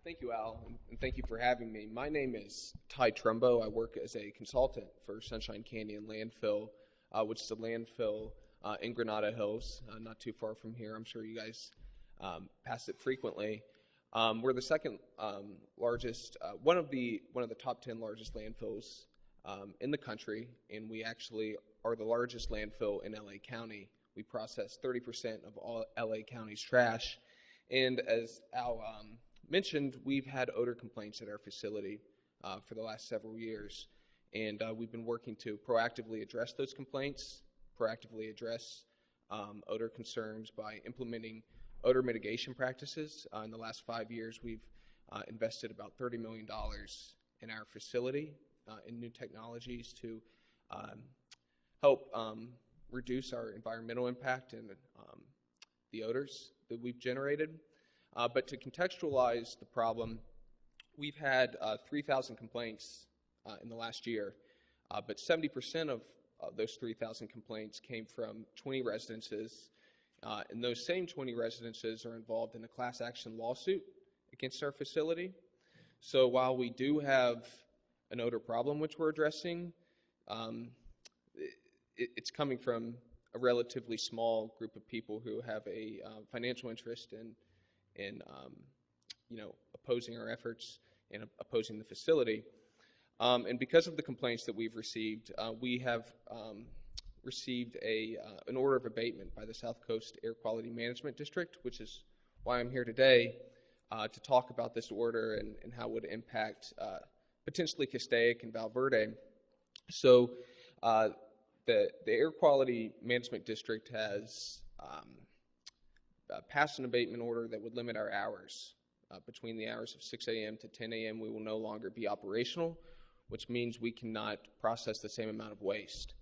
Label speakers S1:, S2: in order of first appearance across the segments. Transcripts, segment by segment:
S1: Thank you, Al, and thank you for having me. My name is Trumbo. I work as a consultant for Sunshine Canyon Landfill, which is a landfill in Granada Hills, not too far from here. I'm sure you guys pass it frequently. We're the second largest, one of the top 10 largest landfills in the country, and we actually are the largest landfill in LA County. We process 30% of all LA County's trash, and as Al mentioned, we've had odor complaints at our facility for the last several years, and we've been working to proactively address those complaints, proactively address odor concerns by implementing odor mitigation practices. In the last 5 years, we've invested about $30 million in our facility in new technologies to help reduce our environmental impact and the odors that we've generated. But to contextualize the problem, we've had 3,000 complaints in the last year, but 70% of those 3,000 complaints came from 20 residences, and those same 20 residences are involved in a class action lawsuit against our facility. So while we do have an odor problem which we're addressing, it's coming from a relatively small group of people who have a financial interest in opposing our efforts and opposing the facility. And because of the complaints that we've received, we have received an order of abatement by the South Coast Air Quality Management District, which is why I'm here today to talk about this order and how it would impact potentially Castaic and Valverde. So the Air Quality Management District has passed an abatement order that would limit our hours. Between the hours of 6 a.m. to 10 a.m., we will no longer be operational, which means we cannot process the same amount of waste.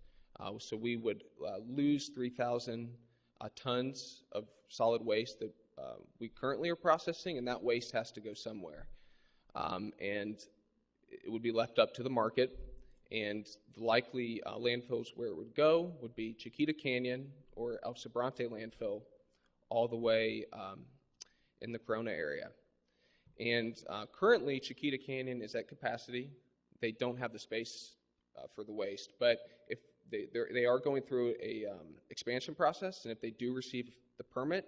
S1: So we would lose 3,000 tons of solid waste that we currently are processing, and that waste has to go somewhere. And it would be left up to the market, and the likely landfills where it would go would be Chiquita Canyon or El Sobrante landfill, all the way in the Corona area. And currently, Chiquita Canyon is at capacity. They don't have the space for the waste, but if they are going through a expansion process, and if they do receive the permit,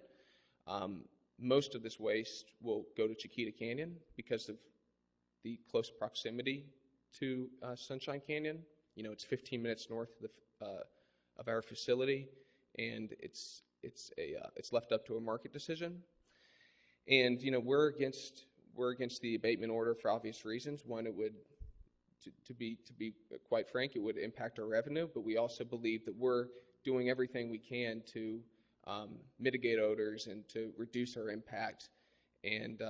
S1: most of this waste will go to Chiquita Canyon because of the close proximity to Sunshine Canyon. You know, it's 15 minutes north of our facility, and it's left up to a market decision. And you know, we're against the abatement order for obvious reasons. One, it would, to be quite frank, it would impact our revenue, but we also believe that we're doing everything we can to mitigate odors and to reduce our impact. And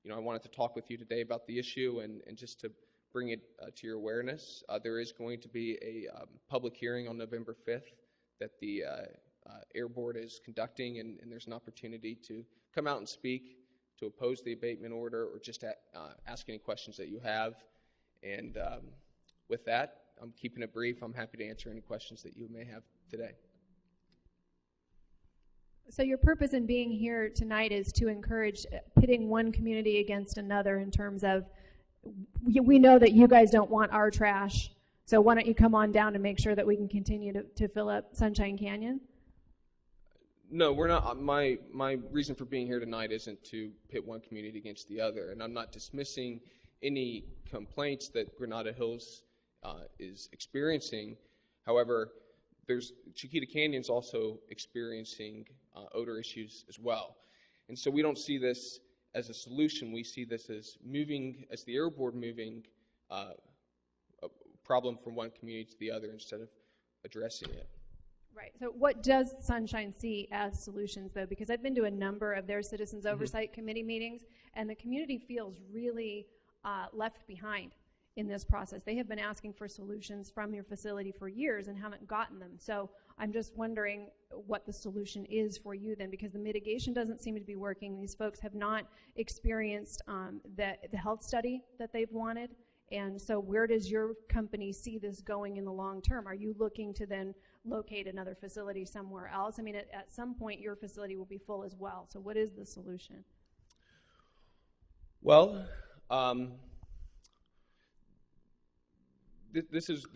S1: you know, I wanted to talk with you today about the issue and just to bring it to your awareness. There is going to be a public hearing on November 5th that the Air Board is conducting, and there's an opportunity to come out and speak, to oppose the abatement order, or just ask any questions that you have. And with that, I'm keeping it brief. I'm happy to answer any questions that you may have today.
S2: So your purpose in being here tonight is to encourage pitting one community against another in terms of, we know that you guys don't want our trash, so why don't you come on down and make sure that we can continue to fill up Sunshine Canyon?
S1: No, we're not. My reason for being here tonight isn't to pit one community against the other, and I'm not dismissing any complaints that Granada Hills is experiencing. However, Chiquita Canyon's also experiencing odor issues as well. And so we don't see this as a solution. We see this as the Air Board moving a problem from one community to the other instead of addressing it.
S2: Right. So what does Sunshine see as solutions, though? Because I've been to a number of their Citizens Oversight Committee meetings, and the community feels really left behind in this process. They have been asking for solutions from your facility for years and haven't gotten them. So I'm just wondering what the solution is for you then, because the mitigation doesn't seem to be working. These folks have not experienced the health study that they've wanted. And so where does your company see this going in the long term? Are you looking to then locate another facility somewhere else? I mean, at some point, your facility will be full as well. So what is the solution?
S1: Well, this is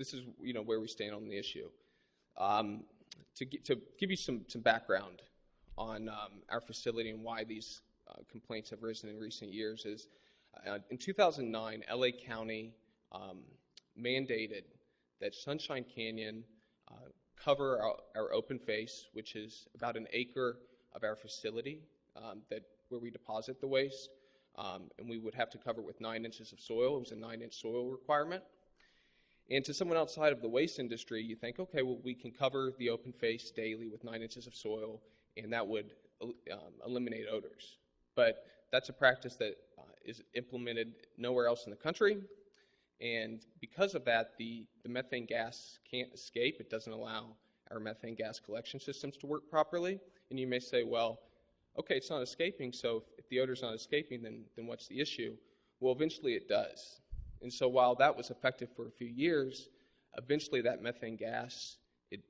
S1: where we stand on the issue. To give you some background on our facility and why these complaints have risen in recent years is in 2009, LA County mandated that Sunshine Canyon cover our open face, which is about an acre of our facility where we deposit the waste, and we would have to cover it with 9 inches of soil. It was a 9-inch soil requirement. And to someone outside of the waste industry, you think, okay, well, we can cover the open face daily with 9 inches of soil, and that would eliminate odors. But that's a practice that is implemented nowhere else in the country. And because of that, the methane gas can't escape. It doesn't allow our methane gas collection systems to work properly. And you may say, well, okay, it's not escaping, so if the odor's not escaping, then what's the issue? Well, eventually it does. And so while that was effective for a few years, eventually that methane gas, it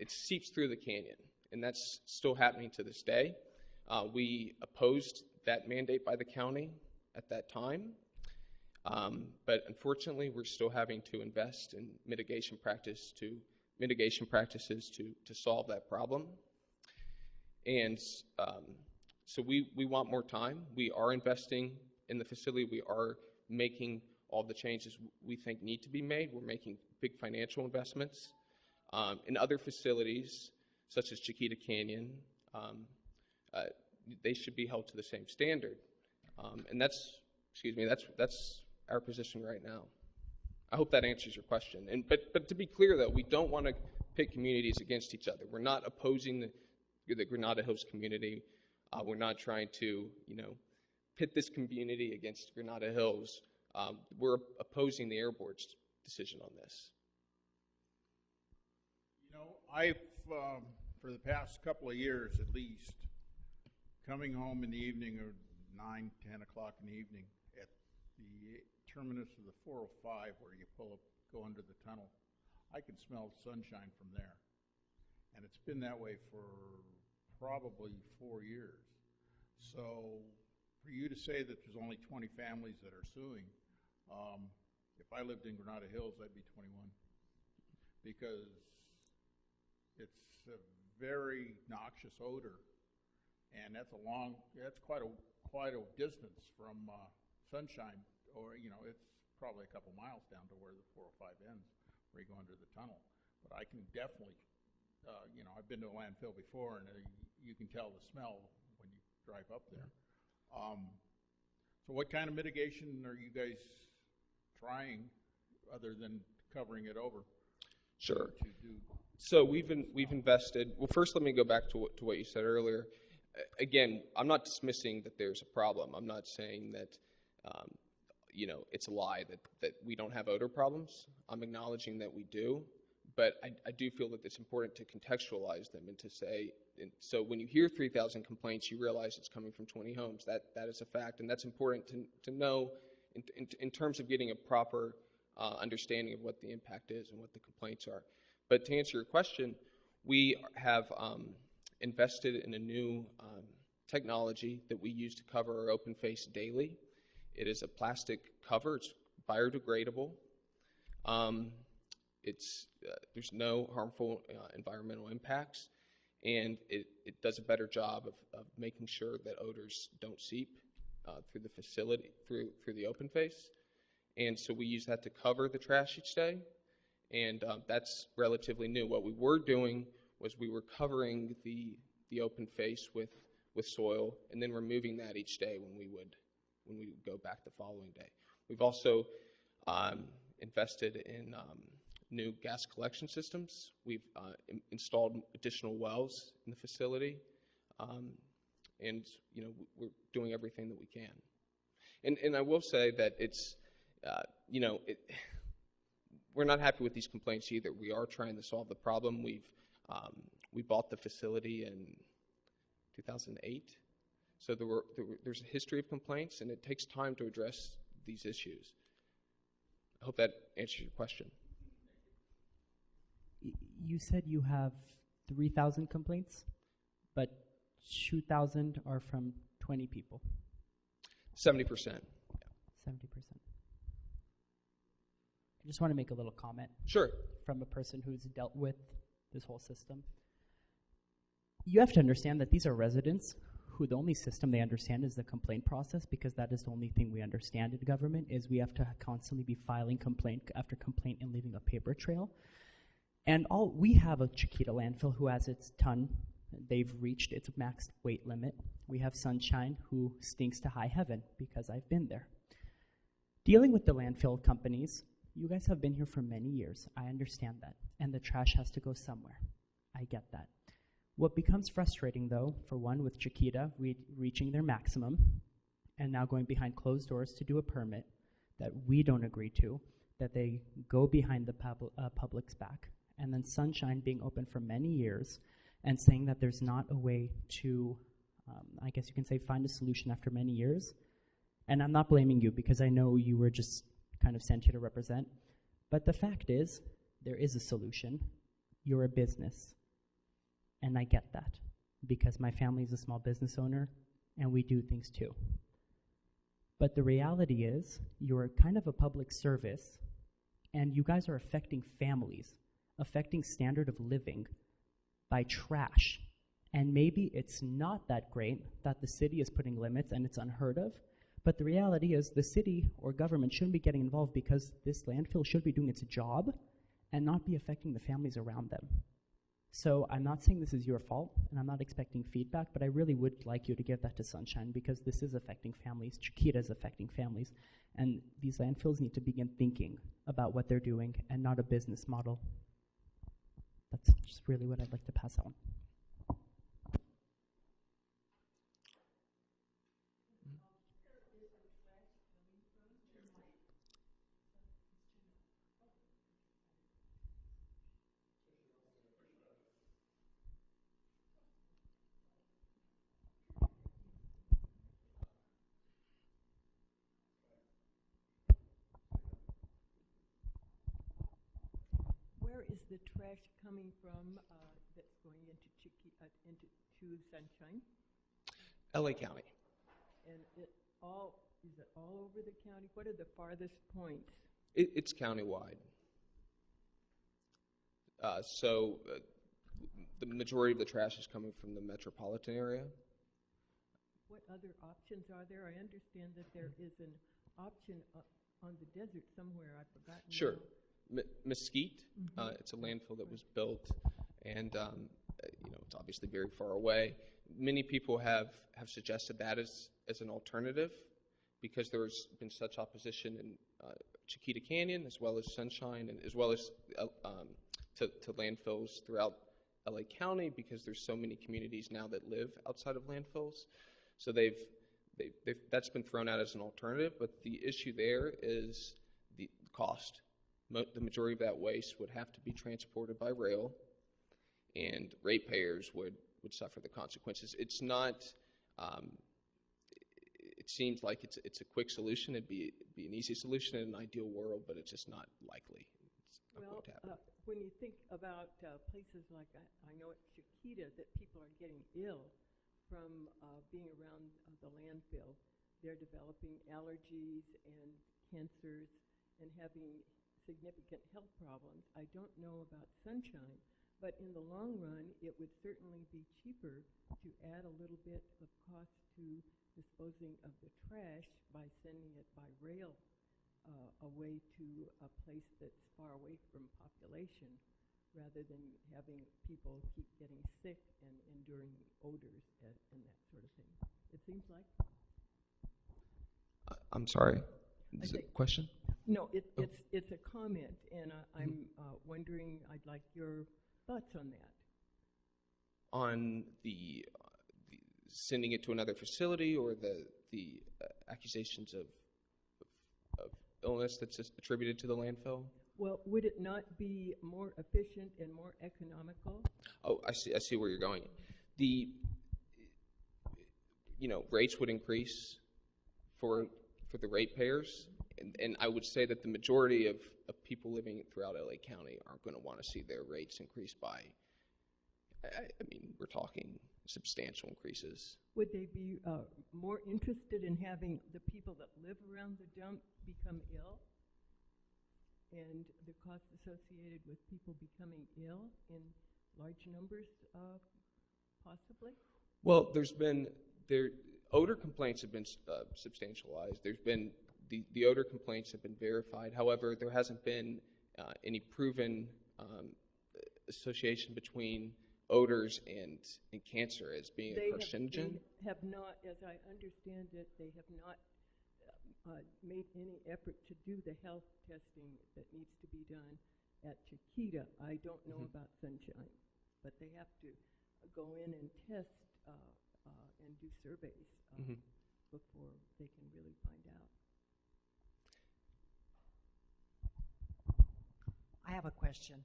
S1: seeps through the canyon. And that's still happening to this day. We opposed that mandate by the county at that time. But unfortunately, we're still having to invest in mitigation practices to solve that problem. And so we want more time. We are investing in the facility. We are making all the changes we think need to be made. We're making big financial investments. In other facilities, such as Chiquita Canyon, they should be held to the same standard. And that's our position right now. I hope that answers your question. But to be clear, though, we don't want to pit communities against each other. We're not opposing the Granada Hills community. We're not trying to, pit this community against Granada Hills. We're opposing the Air Board's decision on this.
S3: I've, for the past couple of years at least, coming home in the evening or 9, 10 o'clock in the evening at the terminus of the 405 where you go under the tunnel, I can smell sunshine from there. And it's been that way for probably 4 years. So for you to say that there's only 20 families that are suing, if I lived in Granada Hills, I'd be 21. Because it's a very noxious odor, and that's quite a distance from Sunshine, or it's probably a couple miles down to where the 405 ends, where you go under the tunnel. But I can definitely, I've been to a landfill before, and you can tell the smell when you drive up there. So what kind of mitigation are you guys trying, other than covering it over?
S1: Sure.
S3: To do?
S1: So we've invested. Well, first, let me go back to what you said earlier. Again, I'm not dismissing that there's a problem. I'm not saying that it's a lie that we don't have odor problems. I'm acknowledging that we do, but I do feel that it's important to contextualize them and to say. And so when you hear 3,000 complaints, you realize it's coming from 20 homes. That is a fact, and that's important to know in terms of getting a proper understanding of what the impact is and what the complaints are. But to answer your question, we have invested in a new technology that we use to cover our open face daily. It is a plastic cover. It's biodegradable. There's no harmful environmental impacts, and it does a better job of making sure that odors don't seep through the facility, through the open face. And so we use that to cover the trash each day, and that's relatively new. What we were doing was we were covering the open face with soil and then removing that each day when we would go back the following day. We've also invested in new gas collection systems. We've installed additional wells in the facility, and we're doing everything that we can. And I will say that it's we're not happy with these complaints either. We are trying to solve the problem. We bought the facility in 2008, so there's a history of complaints, and it takes time to address these issues. I hope that answers your question.
S4: You said you have 3,000 complaints, but 2,000 are from 20 people.
S1: 70%.
S4: 70%. I just want to make a little comment
S1: Sure.
S4: from a person who's dealt with this whole system. You have to understand that these are residents who the only system they understand is the complaint process, because that is the only thing we understand in government, is we have to constantly be filing complaint after complaint and leaving a paper trail. And we have a Chiquita landfill who has its ton. They've reached its max weight limit. We have Sunshine, who stinks to high heaven, because I've been there. Dealing with the landfill companies, you guys have been here for many years. I understand that. And the trash has to go somewhere. I get that. What becomes frustrating, though, for one, with Chiquita reaching their maximum and now going behind closed doors to do a permit that we don't agree to, that they go behind the public's back, and then Sunshine being open for many years and saying that there's not a way to, I guess you can say, find a solution after many years. And I'm not blaming you, because I know you were just kind of sent here to represent. But the fact is, there is a solution. You're a business. And I get that, because my family is a small business owner, and we do things too. But the reality is, you're kind of a public service, and you guys are affecting families, affecting standard of living by trash. And maybe it's not that great that the city is putting limits and it's unheard of, but the reality is the city or government shouldn't be getting involved, because this landfill should be doing its job and not be affecting the families around them. So I'm not saying this is your fault, and I'm not expecting feedback, but I really would like you to give that to Sunshine, because this is affecting families. Chiquita is affecting families, and these landfills need to begin thinking about what they're doing and not a business model. That's just really what I'd like to pass on.
S5: Where is the trash coming from that's going into Chiquita, to Sunshine?
S1: LA County.
S5: And is it all over the county? What are the farthest points?
S1: It's countywide. So the majority of the trash is coming from the metropolitan area.
S5: What other options are there? I understand that there is an option on the desert somewhere. I've forgotten.
S1: Sure.
S5: Now.
S1: Mesquite, it's a landfill that was built, and it's obviously very far away. Many people have suggested that as an alternative, because there's been such opposition in Chiquita Canyon, as well as Sunshine, and as well as to landfills throughout LA County, because there's so many communities now that live outside of landfills. So that's been thrown out as an alternative, but the issue there is the cost. The majority of that waste would have to be transported by rail, and ratepayers would suffer the consequences. It's not. It seems like it's a quick solution. It'd be an easy solution in an ideal world, but it's just not likely. It's not going to happen.
S5: When you think about places like I know at Chiquita that people are getting ill from being around the landfill, they're developing allergies and cancers and having significant health problems. I don't know about Sunshine, but in the long run, it would certainly be cheaper to add a little bit of cost to disposing of the trash by sending it by rail away to a place that's far away from population, rather than having people keep getting sick and enduring odors and that sort of thing. It seems like.
S1: I'm sorry. Is it a question?
S5: No, it's a comment, and I'm wondering, I'd like your thoughts on that.
S1: On the sending it to another facility, or the accusations of illness that's just attributed to the landfill?
S5: Well, would it not be more efficient and more economical?
S1: Oh, I see where you're going. The rates would increase for the ratepayers. And I would say that the majority of people living throughout LA County aren't going to want to see their rates increased by, I mean, we're talking substantial increases.
S5: Would they be more interested in having the people that live around the dump become ill? And the costs associated with people becoming ill in large numbers, possibly?
S1: Well, odor complaints have been substantialized. There's been, the odor complaints have been verified. However, there hasn't been any proven association between odors and cancer as being a carcinogen.
S5: They have not, as I understand it, they have not made any effort to do the health testing that needs to be done at Chiquita. I don't know about Sunshine, but they have to go in and test and do surveys before they can really find out.
S6: I have a question.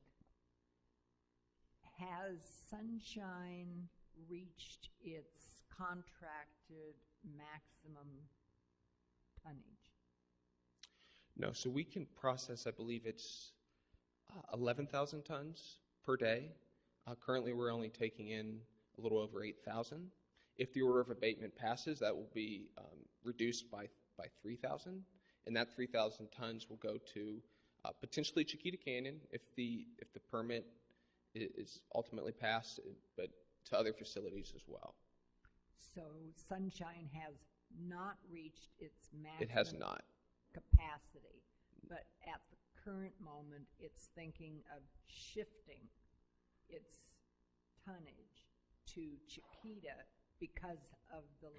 S6: Has Sunshine reached its contracted maximum tonnage?
S1: No, so we can process, I believe it's 11,000 tons per day. Currently, we're only taking in a little over 8,000. If the order of abatement passes, that will be reduced by 3,000, and that 3,000 tons will go to potentially Chiquita Canyon if the permit is ultimately passed, but to other facilities as well.
S6: So Sunshine has not reached its maximum
S1: It has not.
S6: capacity, but at the current moment, it's thinking of shifting its tonnage to Chiquita because of the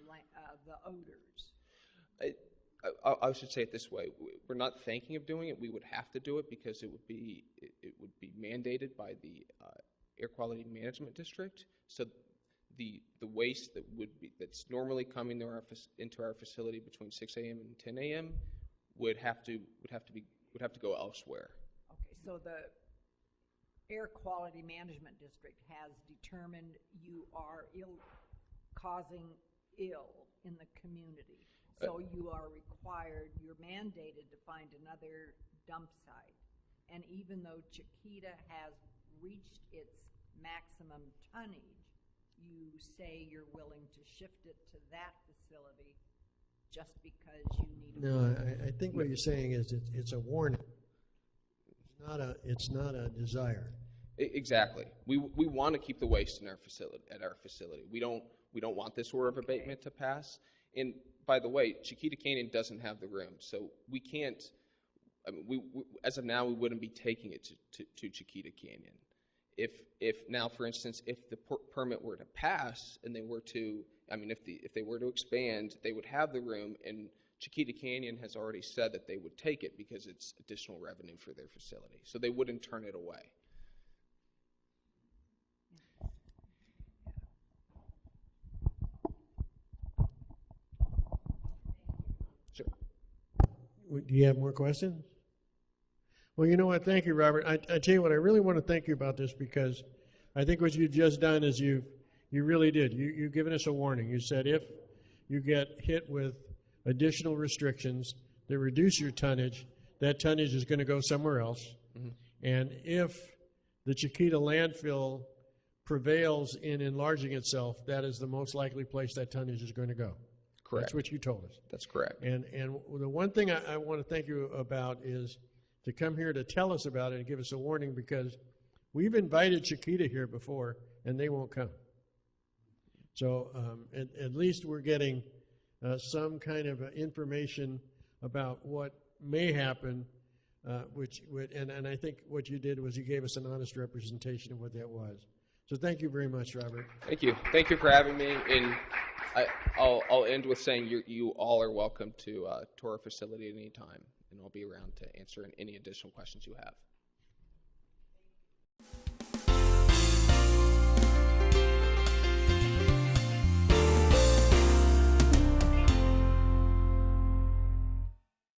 S6: odors.
S1: I should say it this way: we're not thinking of doing it. We would have to do it because it would be mandated by the Air Quality Management District. So the waste that's normally coming into our facility between 6 a.m. and 10 a.m. would have to go elsewhere.
S6: Okay, so the Air Quality Management District has determined you are causing ill in the community. So you are required, you're mandated to find another dump site. And even though Chiquita has reached its maximum tonnage, you say you're willing to shift it to that facility just because you need a
S7: No, I think what you're saying is it's a warning. It's not a desire.
S1: Exactly. We want to keep the waste in our facility. We don't want this order of abatement to pass. And by the way, Chiquita Canyon doesn't have the room, so we can't. I mean, we as of now, we wouldn't be taking it to Chiquita Canyon. If now, for instance, if the permit were to pass and they were to, if they were to expand, they would have the room, and Chiquita Canyon has already said that they would take it because it's additional revenue for their facility, so they wouldn't turn it away. Sure.
S7: Do you have more questions? Well, you know what? Thank you, Robert. I tell you what, I really want to thank you about this because I think what you've just done is you really did. You've given us a warning. You said if you get hit with additional restrictions that reduce your tonnage, that tonnage is going to go somewhere else. Mm-hmm. And if the Chiquita landfill prevails in enlarging itself, that is the most likely place that tonnage is going to go.
S1: Correct.
S7: That's what you told us.
S1: That's correct.
S7: And the one thing I want to thank you about is to come here to tell us about it and give us a warning, because we've invited Chiquita here before and they won't come. So at least we're getting some kind of information about what may happen, and I think what you did was you gave us an honest representation of what that was. So thank you very much, Robert.
S1: Thank you. Thank you for having me. And I'll end with saying you all are welcome to our facility at any time, and I'll be around to answer any additional questions you have.